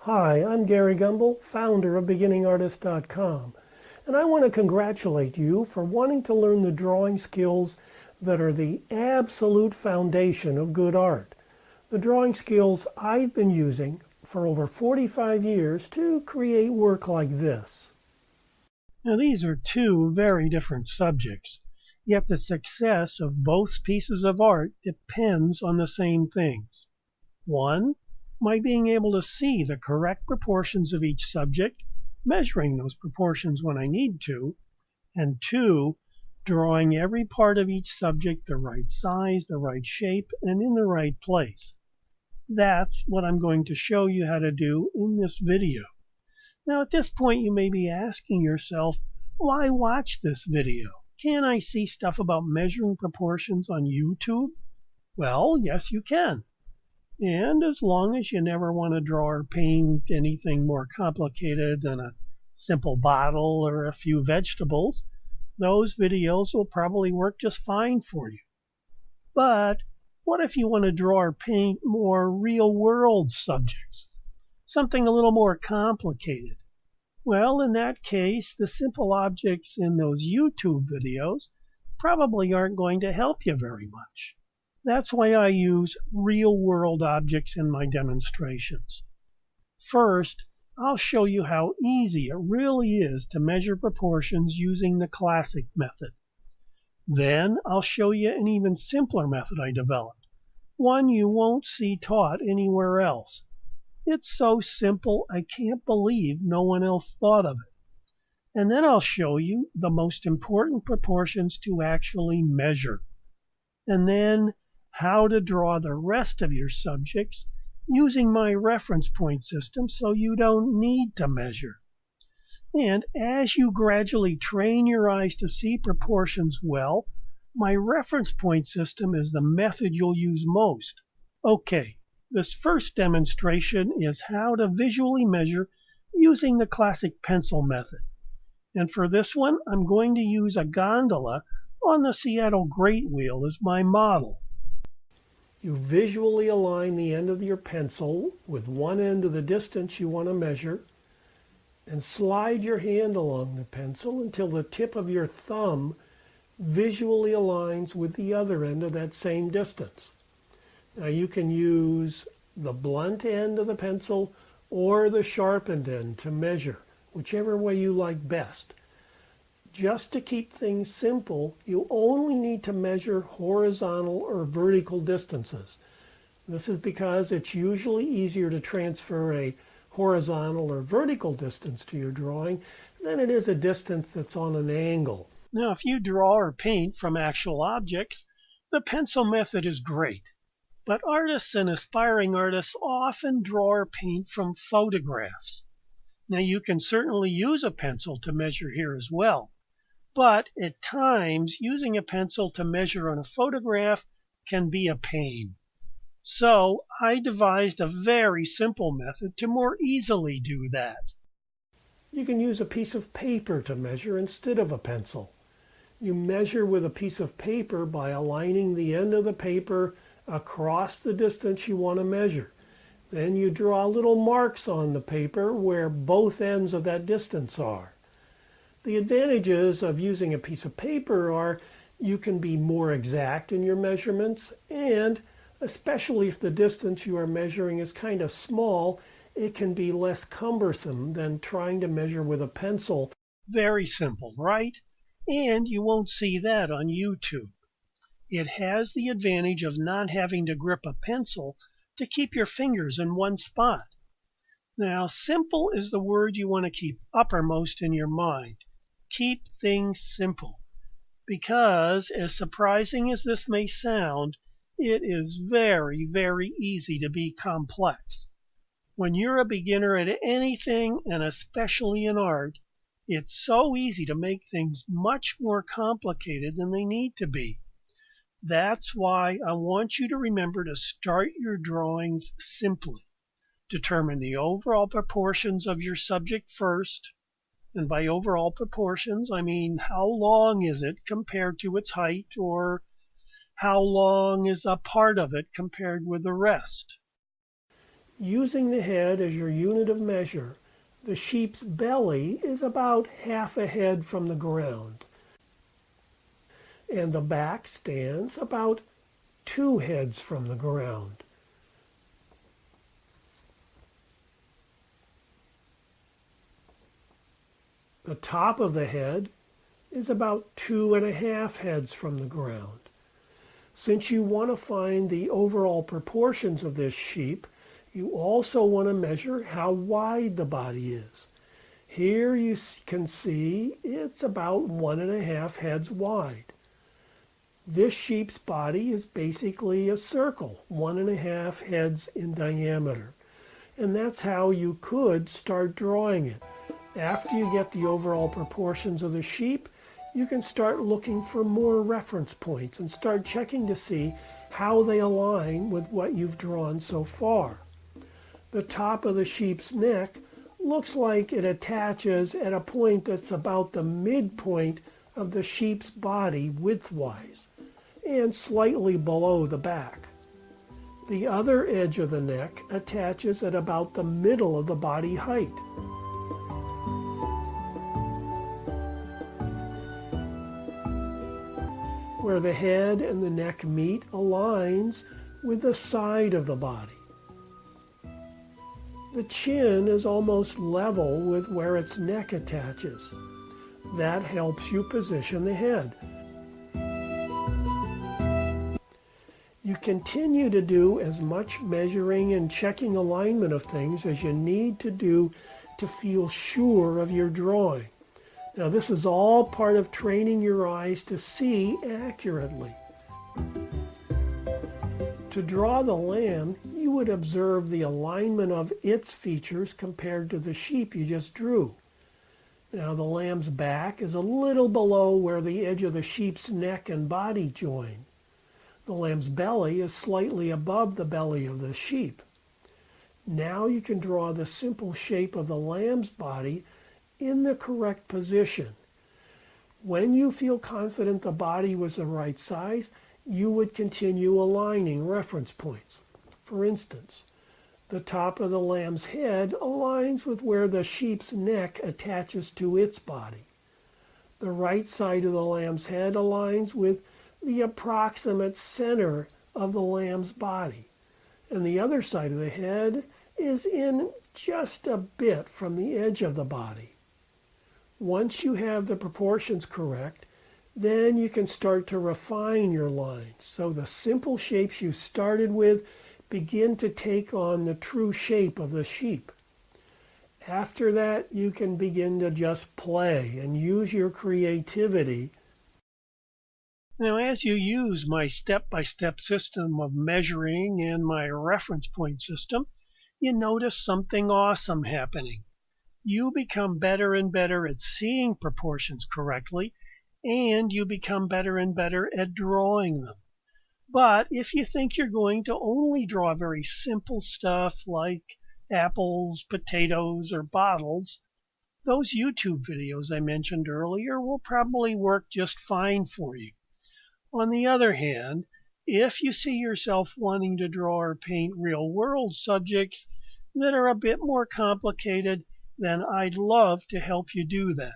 Hi, I'm Gary Gumble, founder of BeginningArtist.com, and I want to congratulate you for wanting to learn the drawing skills that are the absolute foundation of good art. The drawing skills I've been using for over 45 years to create work like this. Now these are two very different subjects, yet the success of both pieces of art depends on the same things. One, my being able to see the correct proportions of each subject, measuring those proportions when I need to, and two, drawing every part of each subject the right size, the right shape, and in the right place. That's what I'm going to show you how to do in this video. Now at this point you may be asking yourself, why watch this video? Can't I see stuff about measuring proportions on YouTube? Well, yes you can. And as long as you never want to draw or paint anything more complicated than a simple bottle or a few vegetables, those videos will probably work just fine for you. But what if you want to draw or paint more real-world subjects? Something a little more complicated? Well, in that case, the simple objects in those YouTube videos probably aren't going to help you very much. That's why I use real-world objects in my demonstrations. First, I'll show you how easy it really is to measure proportions using the classic method. Then I'll show you an even simpler method I developed, one you won't see taught anywhere else. It's so simple I can't believe no one else thought of it. And then I'll show you the most important proportions to actually measure. And then how to draw the rest of your subjects using my reference point system so you don't need to measure. And as you gradually train your eyes to see proportions well, my reference point system is the method you'll use most. Okay, this first demonstration is how to visually measure using the classic pencil method. And for this one, I'm going to use a gondola on the Seattle Great Wheel as my model. You visually align the end of your pencil with one end of the distance you want to measure, and slide your hand along the pencil until the tip of your thumb visually aligns with the other end of that same distance. Now you can use the blunt end of the pencil or the sharpened end to measure, whichever way you like best. Just to keep things simple, you only need to measure horizontal or vertical distances. This is because it's usually easier to transfer a horizontal or vertical distance to your drawing than it is a distance that's on an angle. Now, if you draw or paint from actual objects, the pencil method is great. But artists and aspiring artists often draw or paint from photographs. Now, you can certainly use a pencil to measure here as well. But at times, using a pencil to measure on a photograph can be a pain. So I devised a very simple method to more easily do that. You can use a piece of paper to measure instead of a pencil. You measure with a piece of paper by aligning the end of the paper across the distance you want to measure. Then you draw little marks on the paper where both ends of that distance are. The advantages of using a piece of paper are you can be more exact in your measurements, and especially if the distance you are measuring is kind of small, it can be less cumbersome than trying to measure with a pencil. Very simple, right? And you won't see that on YouTube. It has the advantage of not having to grip a pencil to keep your fingers in one spot. Now, simple is the word you want to keep uppermost in your mind. Keep things simple. Because, as surprising as this may sound, it is very, very easy to be complex. When you're a beginner at anything, and especially in art, it's so easy to make things much more complicated than they need to be. That's why I want you to remember to start your drawings simply. Determine the overall proportions of your subject first. And by overall proportions, I mean how long is it compared to its height, or how long is a part of it compared with the rest. Using the head as your unit of measure, the sheep's belly is about half a head from the ground, and the back stands about 2 heads from the ground. The top of the head is about 2.5 heads from the ground. Since you want to find the overall proportions of this sheep, you also want to measure how wide the body is. Here you can see it's about 1.5 heads wide. This sheep's body is basically a circle, 1.5 heads in diameter. And that's how you could start drawing it. After you get the overall proportions of the sheep, you can start looking for more reference points and start checking to see how they align with what you've drawn so far. The top of the sheep's neck looks like it attaches at a point that's about the midpoint of the sheep's body widthwise, and slightly below the back. The other edge of the neck attaches at about the middle of the body height. Where the head and the neck meet aligns with the side of the body. The chin is almost level with where its neck attaches. That helps you position the head. You continue to do as much measuring and checking alignment of things as you need to do to feel sure of your drawing. Now, this is all part of training your eyes to see accurately. To draw the lamb, you would observe the alignment of its features compared to the sheep you just drew. Now, the lamb's back is a little below where the edge of the sheep's neck and body join. The lamb's belly is slightly above the belly of the sheep. Now you can draw the simple shape of the lamb's body in the correct position. When you feel confident the body was the right size, you would continue aligning reference points. For instance, the top of the lamb's head aligns with where the sheep's neck attaches to its body. The right side of the lamb's head aligns with the approximate center of the lamb's body, and the other side of the head is in just a bit from the edge of the body. Once you have the proportions correct, then you can start to refine your lines, so the simple shapes you started with begin to take on the true shape of the sheep. After that, you can begin to just play and use your creativity. Now, as you use my step-by-step system of measuring and my reference point system, you notice something awesome happening. You become better and better at seeing proportions correctly, and you become better and better at drawing them. But if you think you're going to only draw very simple stuff like apples, potatoes, or bottles, those YouTube videos I mentioned earlier will probably work just fine for you. On the other hand, if you see yourself wanting to draw or paint real-world subjects that are a bit more complicated, then I'd love to help you do that.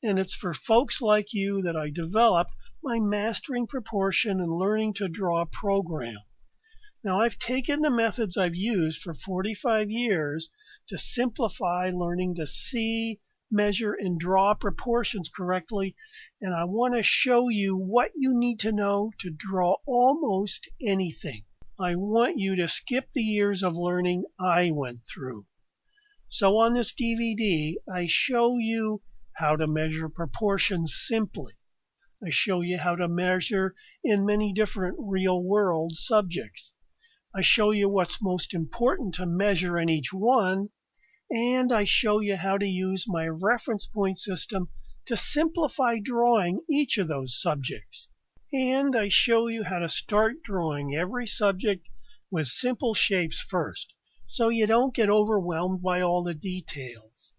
And it's for folks like you that I developed my Mastering Proportion and Learning to Draw program. Now, I've taken the methods I've used for 45 years to simplify learning to see, measure, and draw proportions correctly, and I want to show you what you need to know to draw almost anything. I want you to skip the years of learning I went through. So on this DVD, I show you how to measure proportions simply. I show you how to measure in many different real-world subjects. I show you what's most important to measure in each one, and I show you how to use my reference point system to simplify drawing each of those subjects. And I show you how to start drawing every subject with simple shapes first, so you don't get overwhelmed by all the details.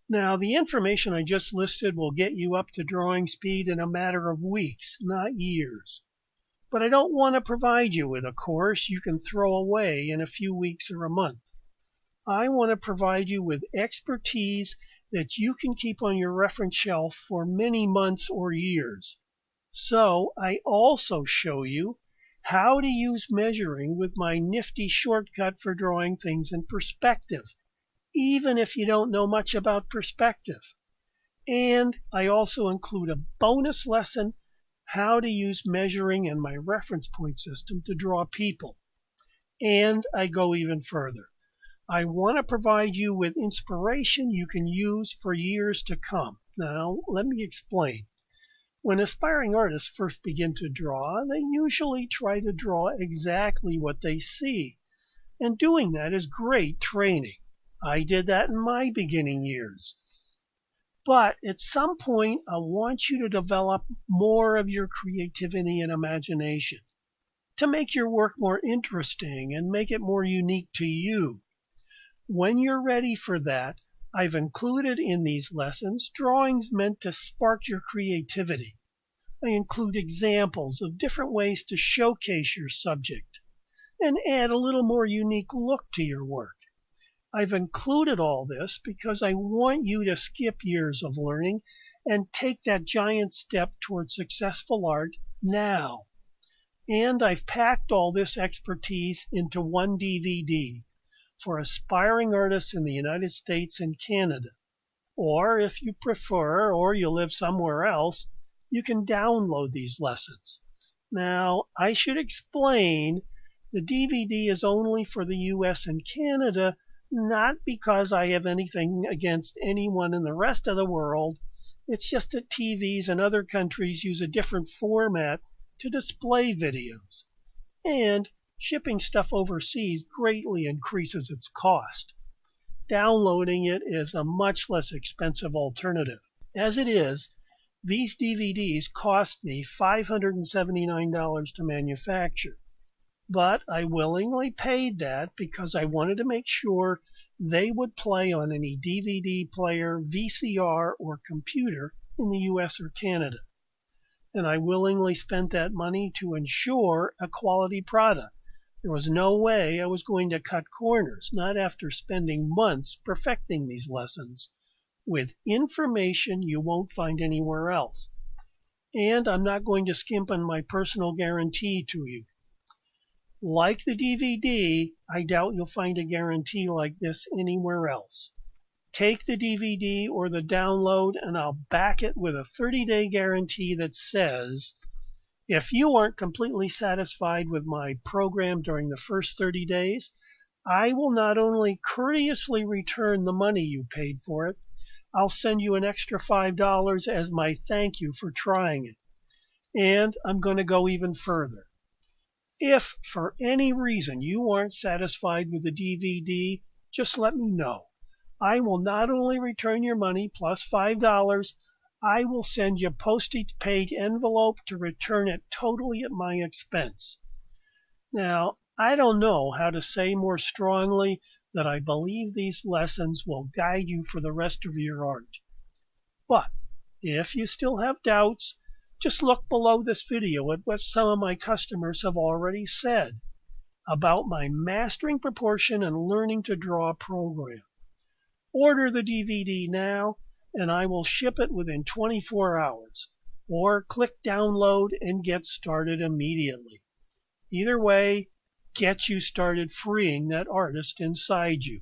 Now, the information I just listed will get you up to drawing speed in a matter of weeks, not years. But I don't want to provide you with a course you can throw away in a few weeks or a month. I want to provide you with expertise that you can keep on your reference shelf for many months or years. So I also show you how to use measuring with my nifty shortcut for drawing things in perspective, even if you don't know much about perspective. And I also include a bonus lesson, how to use measuring and my reference point system to draw people. And I go even further. I want to provide you with inspiration you can use for years to come. Now, let me explain. When aspiring artists first begin to draw, they usually try to draw exactly what they see. And doing that is great training. I did that in my beginning years. But at some point, I want you to develop more of your creativity and imagination to make your work more interesting and make it more unique to you. When you're ready for that, I've included in these lessons drawings meant to spark your creativity. I include examples of different ways to showcase your subject and add a little more unique look to your work. I've included all this because I want you to skip years of learning and take that giant step towards successful art now. And I've packed all this expertise into one DVD for aspiring artists in the United States and Canada. Or if you prefer, or you live somewhere else, you can download these lessons. Now, I should explain the DVD is only for the US and Canada, not because I have anything against anyone in the rest of the world. It's just that TVs in other countries use a different format to display videos. And shipping stuff overseas greatly increases its cost. Downloading it is a much less expensive alternative. As it is, these DVDs cost me $579 to manufacture. But I willingly paid that because I wanted to make sure they would play on any DVD player, VCR, or computer in the US or Canada. And I willingly spent that money to ensure a quality product. There was no way I was going to cut corners, not after spending months perfecting these lessons with information you won't find anywhere else. And I'm not going to skimp on my personal guarantee to you. Like the DVD, I doubt you'll find a guarantee like this anywhere else. Take the DVD or the download and I'll back it with a 30-day guarantee that says, if you aren't completely satisfied with my program during the first 30 days, I will not only courteously return the money you paid for it, I'll send you an extra $5 as my thank you for trying it. And I'm going to go even further. If for any reason you aren't satisfied with the DVD, just let me know. I will not only return your money plus $5, I will send you a postage-paid envelope to return it totally at my expense. Now, I don't know how to say more strongly that I believe these lessons will guide you for the rest of your art. But if you still have doubts, just look below this video at what some of my customers have already said about my Mastering Proportion and Learning to Draw program. Order the DVD now, and I will ship it within 24 hours. Or click download and get started immediately. Either way, get you started freeing that artist inside you.